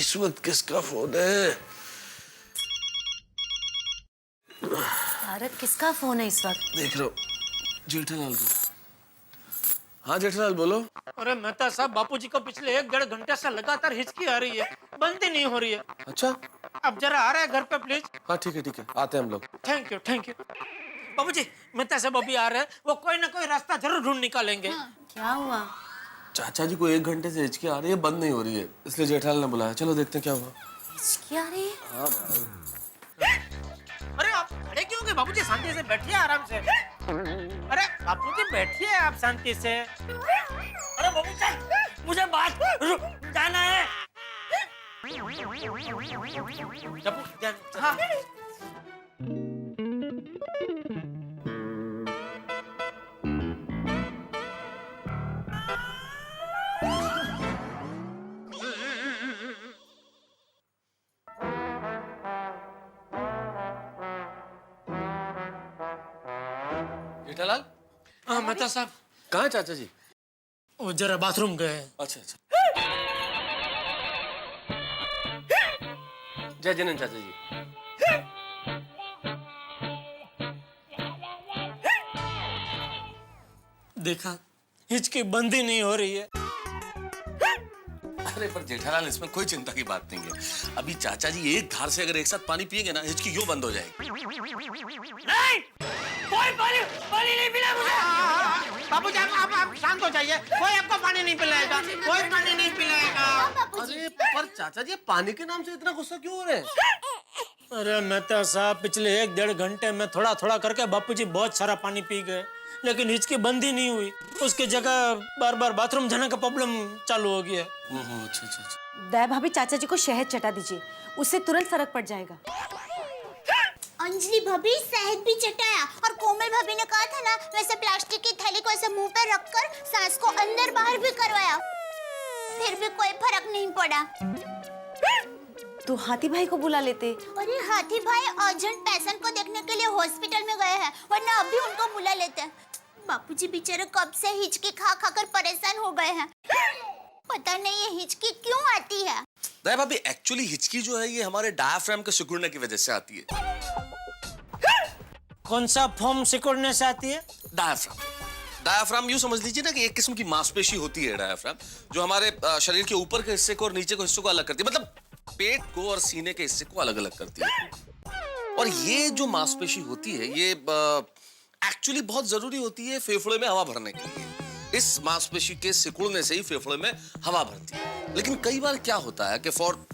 इस वक्त किसका फोन है? तारक किसका फोन है इस वक्त? देख रहा हूँ, जेठालाल का। हाँ जेठालाल बोलो। अरे मेहता साहब, बापूजी को पिछले 1-1.5 घंटे से लगातार हिचकी आ रही है, बंद ही नहीं हो रही है। अच्छा अब जरा आ रहा है घर पे प्लीज। हाँ ठीक है आते हैं हम लोग। Thank you. बाबूजी मेहता साहब अभी आ रहे हैं, वो कोई ना कोई रास्ता जरूर ढूंढ निकालेंगे। क्या हुआ? चाचा जी को 1 घंटे से हिचकी आ रही है, बंद नहीं हो रही है, इसलिए जेठालाल ने बुलाया। चलो देखते हैं क्या हुआ। हिचकी आ रही है? हाँ भाई। अरे आप खड़े क्यों गए बाबूजी? शांति से बैठिए आराम से। अरे बापूजी बैठिए आप शांति से। अरे बाबूजी मुझे बात जाना है। हाँ। जेठालाल हाँ मेहता साहब, कहाँ है चाचा जी? वो जरा बाथरूम गए। अच्छा। जय जनन चाचा जी। देखा, हिचकी बंद ही नहीं हो रही है। अरे पर जेठालाल इसमें कोई चिंता की बात नहीं है। अभी चाचा जी एक धार से अगर एक साथ पानी पिएंगे ना, हिचकी यूं बंद हो जाएगी। नहीं, कोई पानी नहीं पिला मुझे। बाबूजी आप शांत हो जाइए, कोई आपको पानी नहीं पिलाएगा, कोई पानी नहीं पिलाएगा। अरे पर चाचा जी पानी के नाम से इतना गुस्सा क्यों हो रहे हैं? अरे मेहता साहब, पिछले 1-1.5 घंटे में थोड़ा थोड़ा करके बापूजी बहुत सारा पानी पी गए, लेकिन हिचकी बंद ही नहीं हुई। उसकी जगह बार बार बाथरूम जाने का प्रॉब्लम चालू हो गया। ओहो अच्छा। दया भाभी, चाचा जी को शहद चटा दीजिए, उससे तुरंत फर्क पड़ जाएगा। अंजलि भाभी शहद भी चटाया और कोमल भाभी ने कहा था ना, वैसे प्लास्टिक की थैली को ऐसे मुंह पे रखकर सांस को अंदर बाहर भी करवाया, फिर भी कोई फर्क नहीं पड़ा। तो हाथी भाई को बुला लेते। अरे हाथी भाई अर्जेंट पेशेंट को देखने के लिए हॉस्पिटल में गए हैं, वरना अभी उनको बुला लेते। बापूजी बेचारे कब से हिचकी खा कर परेशान हो गए हैं। पता नहीं ये हिचकी क्यों आती है। दया भाभी एक्चुअली हिचकी जो है ये हमारे डायाफ्राम के सिकुड़ने की वजह से आती है। कौन सा फॉर्म सिकुड़ने से आती है? डायाफ्राम यूं समझ लीजिए ना कि एक किस्म की मांसपेशी होती है डायाफ्राम, जो हमारे शरीर के ऊपर के हिस्से को और नीचे के हिस्से को अलग करती है, मतलब पेट को और सीने के हिस्से को अलग अलग करती है। और ये जो मांसपेशी होती है ये एक्चुअली बहुत जरूरी होती है फेफड़े में हवा भरने के लिए। इस मांसपेशी के सिकुड़ने से ही फेफड़े में हवा भरती है। लेकिन कई बार क्या होता है कि फॉर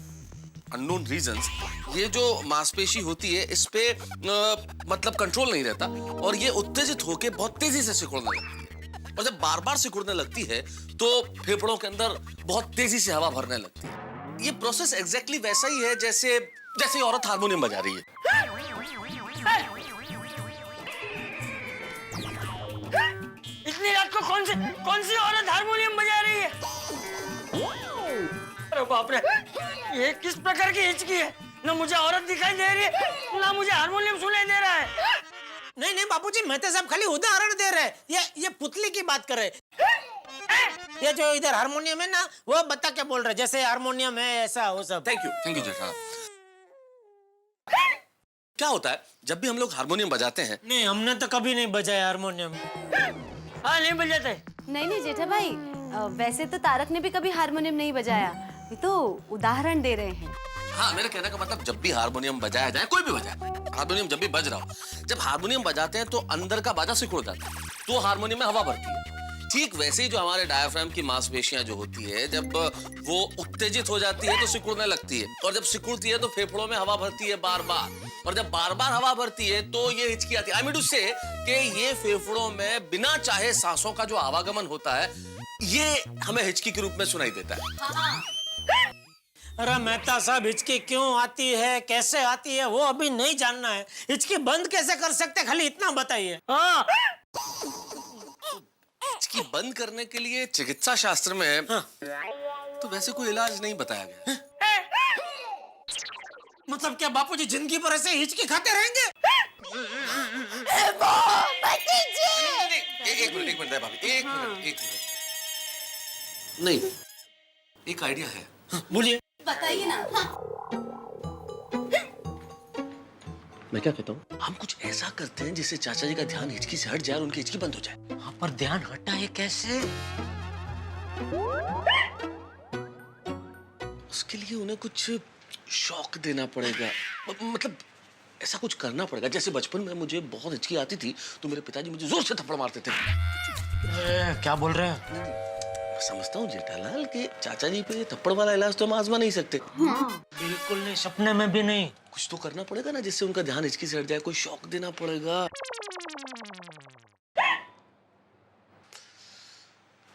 अननोन रीजंस ये जो मांसपेशी होती है इस पे मतलब कंट्रोल नहीं रहता और ये उत्तेजित होकर बहुत तेजी से सिकुड़ने लगती है। और जब बार बार सिकुड़ने लगती है तो फेफड़ों के अंदर बहुत तेजी से हवा भरने लगती है। ये प्रोसेस एग्जैक्टली वैसा ही है जैसे औरत हारमोनियम बजा रही है। इतनी रात को कौन सी औरत हारमोनियम बजा रही है? अरे बाप रे, ये किस प्रकार की हिचकी है? ना मुझे औरत दिखाई दे रही है, ना मुझे हारमोनियम सुनाई दे रहा है। नहीं बापूजी, मेहता साहब खाली उदाहरण दे रहे हैं। ये पुतली की बात कर रहे हैं। ये जो इधर हारमोनियम है ना, वो बता क्या बोल रहे हैं, जैसे हारमोनियम है ऐसा वो सब। थैंक यू जेठा। क्या होता है जब भी हम लोग हारमोनियम बजाते हैं? नहीं, हमने तो कभी नहीं बजाया हारमोनियम। हाँ, नहीं बजाते। नहीं जेठा भाई, वैसे तो तारक ने भी कभी हारमोनियम नहीं बजाया, ये तो उदाहरण दे रहे हैं। हाँ, मेरे कहने का मतलब जब भी हारमोनियम बजाया जाए, कोई भी बजाए, हारमोनियम जब भी बज रहा हो, जब हारमोनियम बजाते हैं तो अंदर का बाजा सिकुड़ जाता है, तो हारमोनियम में हवा भरती है। ठीक वैसे ही जो हमारे डायाफ्राम की मांसपेशियां जो होती है, जब वो उत्तेजित हो जाती है तो सिकुड़ने लगती है, और जब सिकुड़ती है तो फेफड़ों में हवा भरती है बार बार, और जब बार बार हवा भरती है तो ये हिचकी आती है। आई मीन टू से कि ये फेफड़ों में बिना चाहे सांसों का जो आवागमन होता है ये हमें हिचकी के रूप में सुनाई देता है। अरे मेहता साहब, हिचकी क्यों आती है, कैसे आती है, वो अभी नहीं जानना है। हिचकी बंद कैसे कर सकते, खाली इतना बताइए। हाँ। हिचकी बंद करने के लिए चिकित्सा शास्त्र में तो वैसे कोई इलाज नहीं बताया गया। मतलब क्या बापूजी जिंदगी भर ऐसे हिचकी खाते रहेंगे? एक मिनट भाभी, एक मिनट। नहीं, एक आइडिया है। बोलिए। बताइए ना। मैं क्या कहता हूँ, हम कुछ ऐसा करते हैं जिससे चाचा जी का ध्यान हिचकी से हट जाए और उनकी हिचकी बंद हो जाए। हाँ, पर ध्यान हटा है कैसे? उसके लिए उन्हें कुछ शौक देना पड़ेगा, मतलब ऐसा कुछ करना पड़ेगा। जैसे बचपन में मुझे बहुत हिचकी आती थी तो मेरे पिताजी मुझे जोर से थप्पड़ मारते थे। क्या बोल रहे हैं? मैं समझता हूँ जेठालाल के चाचा जी पे थप्पड़ वाला इलाज तो हम आजमा नहीं सकते। बिल्कुल नहीं, सपने में भी नहीं। कुछ तो करना पड़ेगा ना जिससे उनका ध्यान हिचकी से हट जाए, कोई शौक देना पड़ेगा।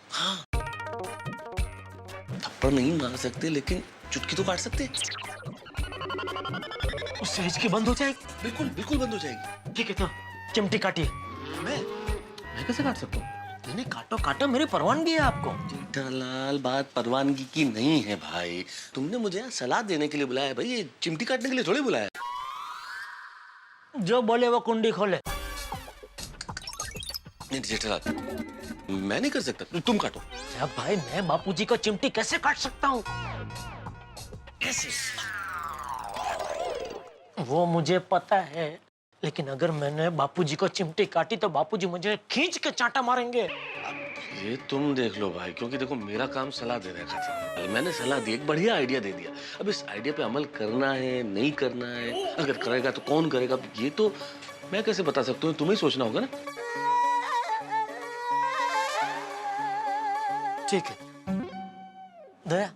हाँ, थप्पड़ नहीं मार सकते लेकिन चुटकी तो काट सकते। उससे हिचकी बंद हो जाएगी। बिल्कुल बिल्कुल बंद हो जाएगी। ठीक है, तो चिमटी काटिए। मैं कैसे काट सकता हूँ? नहीं, काटो काटो, मेरी परवानगी है आपको। जेठालाल, बात परवानगी की नहीं है भाई। तुमने मुझे यहाँ सलाह देने के लिए बुलाया है भाई, ये चिमटी काटने के लिए थोड़ी बुलाया है। जो बोले वो कुंडी खोले। नहीं जेठालाल, मैं नहीं कर सकता, तुम काटो। अब भाई, मैं बापूजी को चिमटी कैसे काट सकता हूँ? कैसे? वो मुझे पता है, लेकिन अगर मैंने बापूजी को चिमटी काटी तो बापूजी मुझे खींच के चांटा मारेंगे। ये तुम देख लो भाई, क्योंकि देखो मेरा काम सलाह देने का था। मैंने सलाह दी, एक बढ़िया आइडिया दे दिया। अब इस आइडिया पे अमल करना है नहीं करना है, अगर करेगा तो कौन करेगा, ये तो मैं कैसे बता सकता हूँ, तुम्हें सोचना होगा ना। ठीक है, दया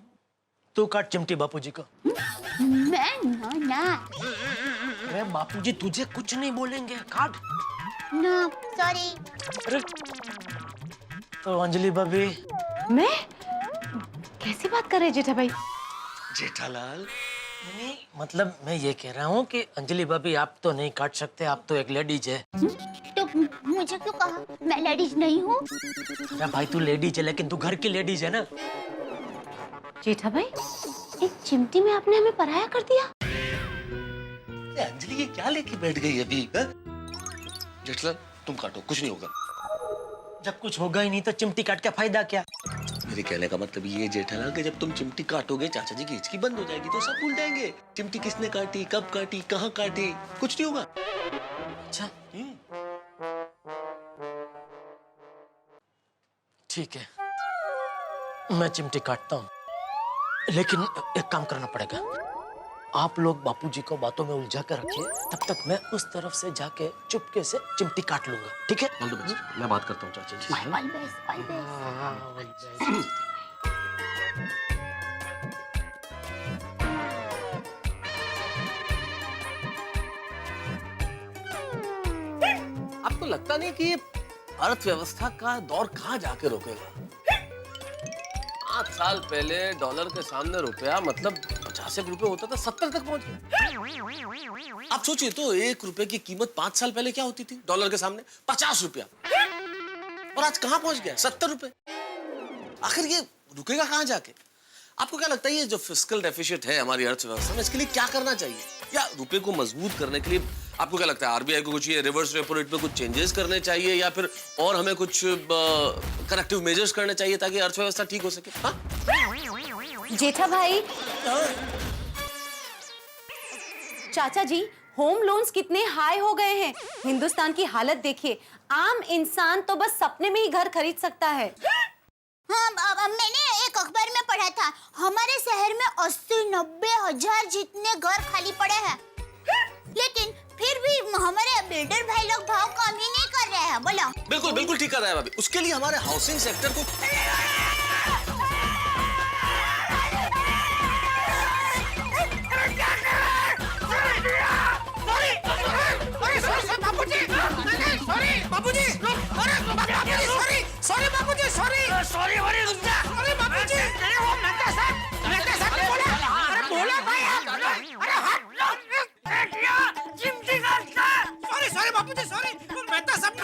तू काट चिमटी बापूजी को। मैं ना अरे बापूजी तुझे कुछ नहीं बोलेंगे, काट। ना सॉरी। अरे तो अंजलि भाभी। मैं कैसी बात कर रहे जेठा भाई? जेठालाल, नहीं, मतलब मैं ये कह रहा हूँ कि अंजलि भाभी आप तो नहीं काट सकते, आप तो एक लेडीज है। तो मुझे क्यों कहा? मैं लेडीज नहीं हूँ। अरे भाई तू लेडीज है, लेकिन तू घर की लेडीज है ना। जेठा भाई, एक चिमटी में आपने हमें पराया कर दिया। अंजलि ये क्या लेके बैठ गई अभी? जेठालाल तुम काटो, कुछ नहीं होगा। जब कुछ होगा ही नहीं तो चिमटी काट के फायदा क्या? मेरे कहने का मतलब ये जेठालाल कि जब तुम चिमटी काटोगे चाचा जी की हिचकी बंद हो जाएगी तो सब भूल जाएंगे। चिमटी किसने काटी, कब काटी, कहाँ काटी, कुछ नहीं होगा। अच्छा ठीक है, मैं चिमटी काटता हूँ, लेकिन एक काम करना पड़ेगा। आप लोग बापूजी को बातों में उलझा कर रखिए, तब तक मैं उस तरफ से जाके चुपके से चिमटी काट लूंगा, ठीक है? मैं बात करता हूँ चाचा जी। All best, all best. आपको लगता नहीं कि ये अर्थव्यवस्था का दौर कहाँ जाके रोकेगा? 5 साल पहले डॉलर के सामने रुपया मतलब 50 रुपए होता था, 70 तक पहुंच गया। आप सोचिए तो 1 रुपए की कीमत 5 साल पहले क्या होती थी डॉलर के सामने? 50 रुपया। और आज कहाँ पहुंच गया? 70 रुपए। आखिर ये रुकेगा कहाँ जाके? आपको क्या लगता है ये जो फिस्कल डेफिसिट है हमारी अर्थव्यवस्था में, इसके लिए क्या करना चाहिए? या रुपए को मजबूत करने के लिए आपको क्या लगता है आरबीआई को कुछ ये रिवर्स रेपो रेट पे कुछ चेंजेस करने चाहिए, या फिर और हमें कुछ करेक्टिव मेजर्स करने चाहिए ताकि अर्थव्यवस्था ठीक हो सके? हाँ? जेठा भाई, चाचा जी, होम लोन्स कितने हाई हो गए हैं। हिंदुस्तान की हालत देखिए, आम इंसान तो बस सपने में ही घर खरीद सकता है। हाँ, मैंने एक अखबार में पढ़ा था, हमारे शहर में 80-90 हजार जितने घर खाली पड़े हैं, लेकिन फिर भी हमारे बिल्डर भाई लोग भाव कम ही नहीं कर रहे हैं। बोलो। बिल्कुल बिल्कुल ठीक कर रहा है भाभी। उसके लिए हमारे हाउसिंग सेक्टर को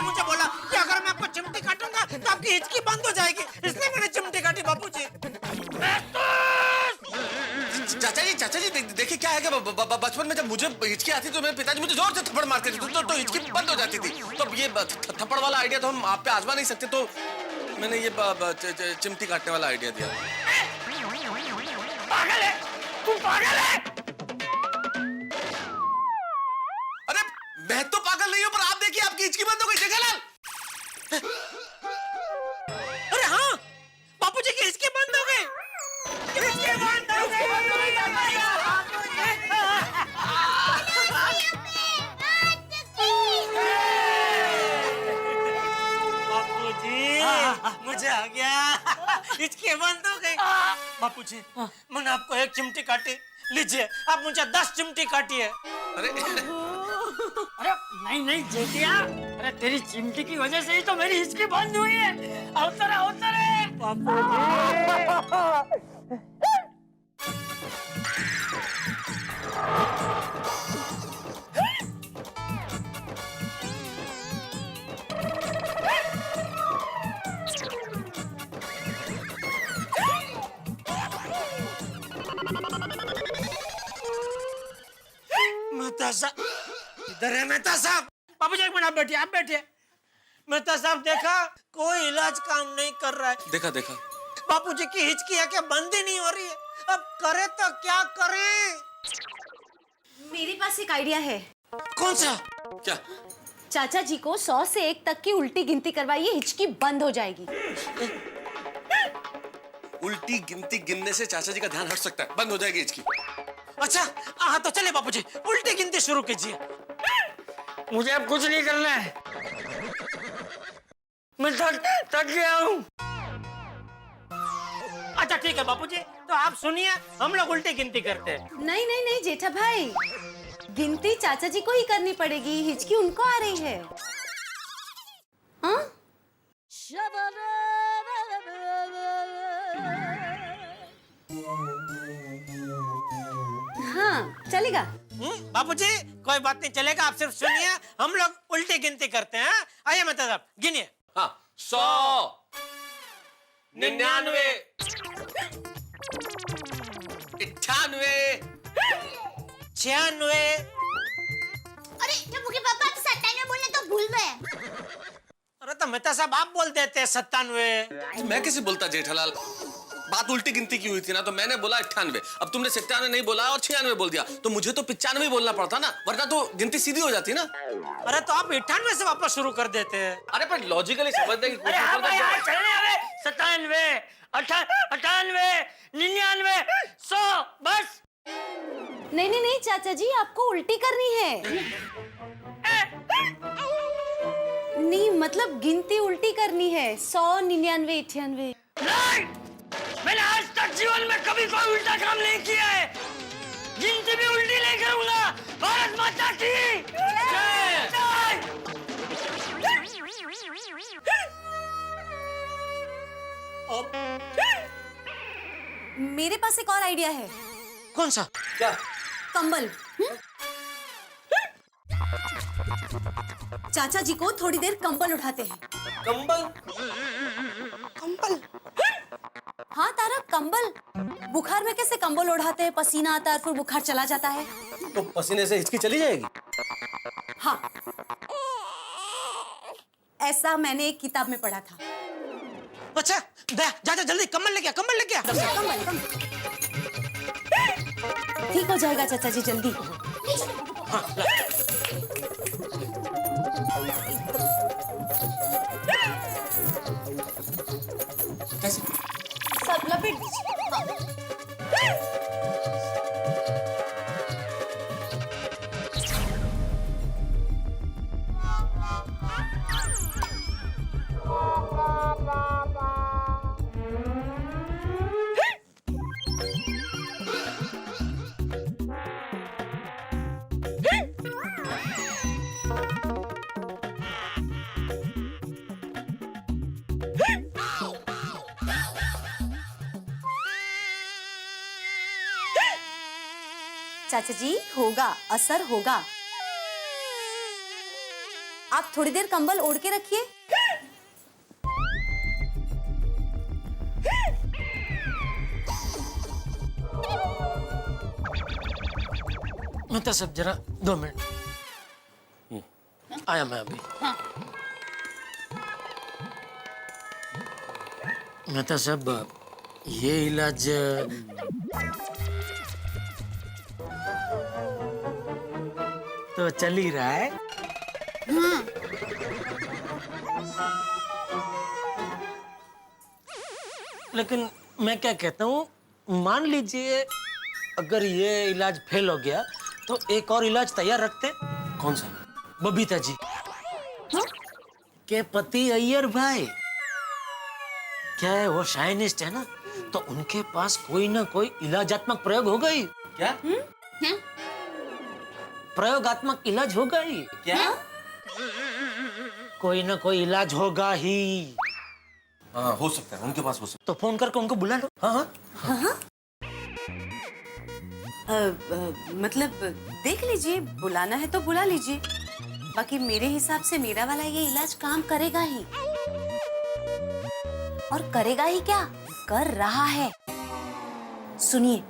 मुझे बोला कि अगर मैं आपको चिमटी काटूंगा तो आपकी हिचकी बंद हो जाएगी, इसलिए मैंने चिमटी काटी बापूजी। चाचा जी देखिए क्या है कि बचपन में जब मुझे हिचकी आती तो मेरे पिताजी मुझे जोर से थप्पड़ मारते थे तो हिचकी बंद हो जाती थी। तो ये थप्पड़ वाला आइडिया तो हम आप पे आजमा नहीं सकते, तो मैंने ये चिमटी काटने वाला आइडिया दिया। पागल है, तू पागल है? अरे मैं तो पागल नहीं हूं, पर आप देखिए आपकी हिचकी बंद हो गई। जेठालाल, अरे हाँ, बापूजी की हिचकी बंद हो गई। हिचकी बंद हो गई। बापूजी, मुझे आ गया। हिचकी बंद हो गई। बापूजी, मैंने आपको एक चिमटी काटी, लीजिए आप मुझे 10 चिमटी काटिए। अरे अरे नहीं नहीं जेठिया, अरे तेरी चिमटी की वजह से ही तो मेरी हिचकी बंद हुई है। अवसर है, अवसर है। मेहता साहब, इधर है मेहता साहब। बाबूजी एक मिनट, आप बैठिए, आप बैठिए। मेहता साहब, देखा कोई इलाज काम नहीं कर रहा है। देखा देखा, बापूजी की हिचकी है क्या बंद ही नहीं हो रही है। अब करे तो क्या करें? मेरे पास एक आइडिया है। कौन सा? क्या? चाचा जी को 100 से 1 तक की उल्टी गिनती करवाइए, हिचकी बंद हो जाएगी। उल्टी गिनती गिनने से चाचा जी का ध्यान हट सकता है, बंद हो जाएगी हिचकी। अच्छा हाँ, तो चले बापूजी, उल्टी गिनती शुरू कीजिए। मुझे अब कुछ नहीं करना है, मैं थक गया हूँ। अच्छा ठीक है बापूजी, तो आप सुनिए, हम लोग उल्टी गिनती करते हैं। नहीं नहीं नहीं जेठा भाई, गिनती चाचा जी को ही करनी पड़ेगी, हिचकी उनको आ रही है। हाँ? हाँ चलेगा। बापूजी कोई बात नहीं, चलेगा, आप सिर्फ सुनिए, हम लोग उल्टी गिनती करते हैं। आइए मतलब साहब गिनिए। हाँ, 100, 99, 98, 96। अरे जब मुझे पापा तो 97 बोलने तो भूल गए। अरे तो मेहता साहब आप बोल देते हैं 97। मैं कैसे बोलता जेठालाल, बात उल्टी गिनती की हुई थी ना, तो मैंने बोला 98। अब तुमने 97 नहीं बोला और 96 बोल दिया, तो मुझे तो 95 बोलना पड़ता ना, वरना तो गिनती सीधी हो जाती ना। अरे तो आप 98 से वापस शुरू कर देते हैं। अरे पर लॉजिकली समझने की कोशिश करता हूं। 97, 98, 99, 100, बस। नहीं नहीं नहीं चाचा जी, आपको उल्टी करनी है। नहीं मतलब गिनती उल्टी करनी है, 100, 99, 98। नहीं, मैंने आज तक जीवन में कभी कोई उल्टा काम नहीं किया है। गिनती भी उल्टी नहीं करूंगा। भारत माता की जय। मेरे पास एक और आइडिया है। कौन सा? क्या? कंबल। चाचा जी को थोड़ी देर कंबल उठाते हैं। कंबल? कंबल? हाँ तारा, कंबल। बुखार में कैसे कंबल ओढ़ाते हैं, पसीना आता है फिर बुखार चला जाता है। तो पसीने से हिचकी चली जाएगी? हाँ, ऐसा मैंने एक किताब में पढ़ा था। अच्छा जा जल्दी कंबल लेके आ, कंबल लेके आ। कंबल। ठीक हो जाएगा चाचा जी, जल्दी। कैसे? सब लपेट दीजिए। चाचा जी होगा, असर होगा। आप थोड़ी देर कंबल ओढ़ के रखिए। मेहता साहब जरा 2 मिनट। आया मैं अभी। मेहता साहब ये इलाज तो चल ही रहा है। लेकिन मैं क्या कहता हूँ, मान लीजिए अगर ये इलाज फेल हो गया तो एक और इलाज तैयार रखते हैं। कौन सा? बबीता जी के पति अय्यर भाई, क्या है वो साइंटिस्ट है ना, तो उनके पास कोई ना कोई इलाजात्मक प्रयोग होगा ही। क्या? प्रयोगात्मक इलाज होगा ही। क्या? कोई ना कोई इलाज होगा ही। हाँ, हो सकता है, उनके पास हो सकता तो फोन करके उनको बुला लो। हाँ हाँ मतलब देख लीजिए, बुलाना है तो बुला लीजिए। बाकी मेरे हिसाब से मेरा वाला ये इलाज काम करेगा ही। और करेगा ही क्या, कर रहा है। सुनिए,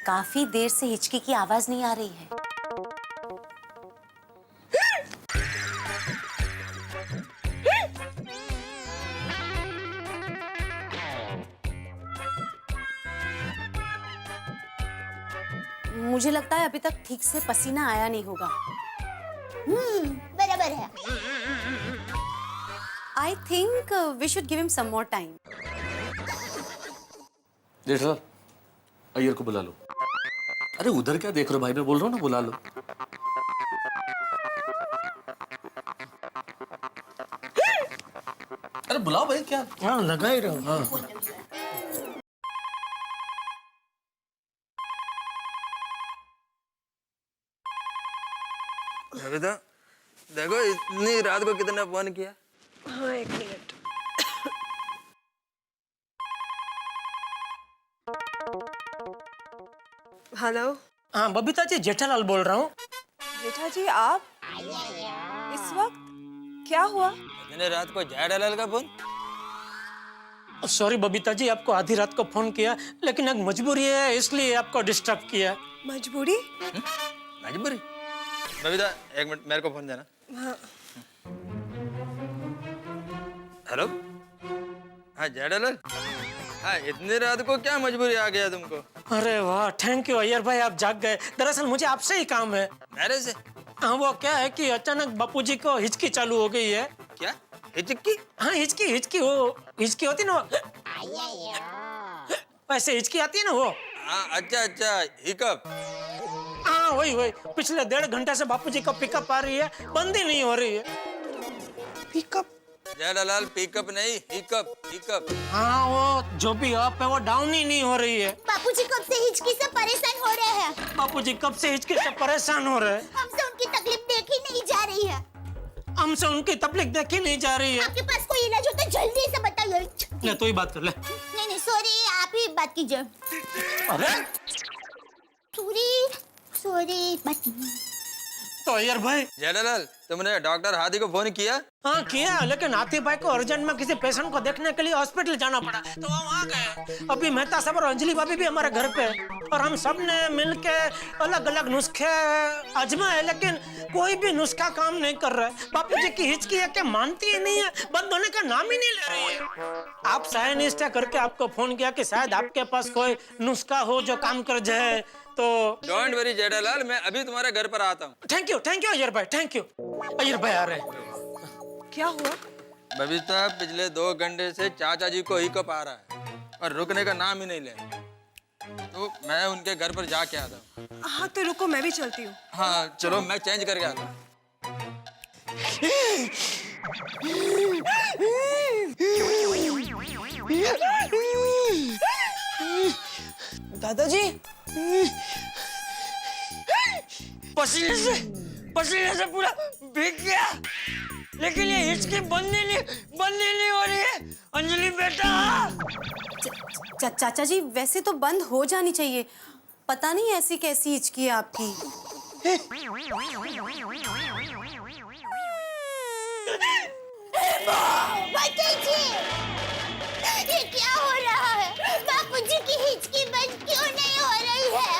काफी देर से हिचकी की आवाज नहीं आ रही है। मुझे लगता है अभी तक ठीक से पसीना आया नहीं होगा। बराबर है। I think we should give him some more time. Jethalal, Iyer को बुला लो। अरे उधर क्या देख रहे हो भाई, मैं बोल रहा हूँ ना, बुला लो। अरे बुलाओ भाई, क्या? हाँ लगा ही रहो। हाँ बबीता, देखो इतनी रात को कितने फोन किया। हाँ, एक मिनट। हेलो। हाँ बबीता जी, जेठालाल बोल रहा हूँ। जेठा जी, आप इस वक्त? क्या हुआ? मैंने रात को जेठालाल का फोन। सॉरी बबीता जी, आपको आधी रात को फोन किया, लेकिन एक मजबूरी है इसलिए आपको डिस्टर्ब किया। मजबूरी? मजबूरी? बबीता एक मिनट, मेरे को फोन देना। हाँ। हेलो, हाँ जेठालाल। हाँ, इतनी रात को क्या मजबूरी आ गया तुमको? अरे वाह, थैंक यू अय्यर भाई, आप जाग गए। दरअसल मुझे आपसे ही काम है। मेरे से? हाँ, वो क्या है कि अचानक बापूजी को हिचकी चालू हो गई है। क्या हिचकी? हाँ हिचकी, वो हिचकी होती ना, वैसे हिचकी आती है ना वो। हाँ अच्छा, हिकअप। हाँ वही पिछले 1.5 घंटे से बापूजी का पिकअप आ रही है, बंद ही नहीं हो रही है। पिकअप? जेठालाल पिकअप नहीं, हिकअप। हाँ वो जो भी अप है वो डाउन ही नहीं हो रही है। बापूजी कब से हिचकी से परेशान हो रहे हैं। बापूजी कब से हिचकी से परेशान हो रहे हैं। हमसे उनकी तकलीफ देखी नहीं जा रही है। हमसे उनकी तकलीफ देखी नहीं जा रही है। आपके पास कोई इलाज हो तो जल्दी से बताइए। ले तू ही बात कर ले। नहीं, सॉरी, आप ही बात कीजिए। अरे सॉरी, बात कीजिए। तो अय्यर भाई। जेठालाल, तुमने डॉक्टर हाथी को फोन किया? हाँ किया, लेकिन हाथी भाई को अर्जेंट में किसी पेशेंट को देखने के लिए हॉस्पिटल जाना पड़ा, तो वो वहाँ गए। अभी मेहता साहब और अंजलि भाभी भी हमारे घर पे, और हम सब ने मिलके अलग अलग नुस्खे आजमाए, लेकिन कोई भी नुस्खा काम नहीं कर रहा है। बापू जी की हिचकी है कि मानती ही नहीं है, बंद होने का नाम ही नहीं ले रही है। आप साइंटिस्ट है करके आपको फोन किया कि शायद आपके पास कोई नुस्खा हो जो काम कर जाए। तो डोंट वरी जेठालाल, मैं अभी तुम्हारे घर पर आता हूँ। थैंक यू अय्यर भाई, थैंक यू। अय्यर भाई आ रहे हैं। क्या हुआ? बबीता, पिछले 2 घंटे से चाचा जी को हिकअप आ रहा है और रुकने का नाम ही नहीं ले रहे। तो मैं उनके घर पर जाके आता हूँ। हाँ तो रुको, मैं भी चलती हूँ। हाँ चलो, मैं चेंज करके आता हूँ। दादाजी, पसीने से पूरा भीग गया, लेकिन ये हिचकी बंद नहीं हो रही है। अंजलि बेटा। चाचा जी, वैसे तो बंद हो जानी चाहिए, पता नहीं ऐसी कैसी हिचकी है आपकी। ये क्या हो रहा है? बापूजी की हिचकी बंद क्यों नहीं हो रही है?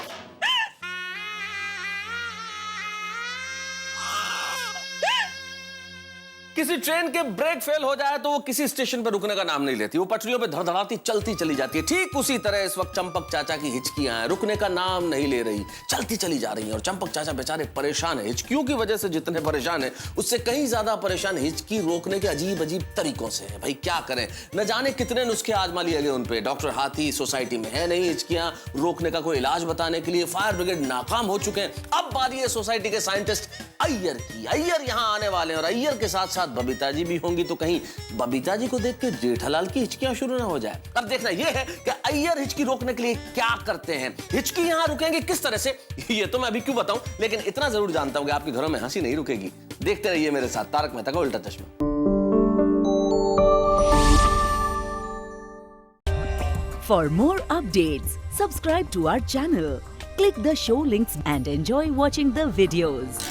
किसी ट्रेन के ब्रेक फेल हो जाए तो वो किसी स्टेशन पर रुकने का नाम नहीं लेती, वो पटरियों पे धड़धड़ाती चलती चली जाती है। ठीक उसी तरह इस वक्त चंपक चाचा की हिचकियां हैं, रुकने का नाम नहीं ले रही, चलती चली जा रही हैं। और चंपक चाचा बेचारे परेशान है। हिचकियों की वजह से जितने परेशान है उससे कहीं ज्यादा परेशान हिचकी रोकने के अजीब अजीब तरीकों से है। भाई क्या करें, न जाने कितने नुस्खे आजमा लिए गए उन पे। डॉक्टर हाथी सोसाइटी में है नहीं, हिचकियां रोकने का कोई इलाज बताने के लिए फायर ब्रिगेड नाकाम हो चुके हैं। अब बारी है सोसाइटी के साइंटिस्ट अय्यर की। अय्यर यहां आने वाले हैं और अय्यर के साथ साथ बबीता जी भी होंगी, तो कहीं बबीता जी को देख के जेठालाल की हिचकियां शुरू ना हो जाए। अब देखना यह है कि अय्यर हिचकी रोकने के लिए क्या करते हैं, हिचकी यहां रुकेंगे किस तरह से, ये तो मैं अभी क्यों बताऊं, लेकिन इतना जरूर जानता हूं कि आपके घरों में हंसी नहीं रुकेगी। देखते रहिए मेरे साथ तारक मेहता का उल्टा चश्मा। For more updates, subscribe to our channel, click the show links and enjoy watching the videos.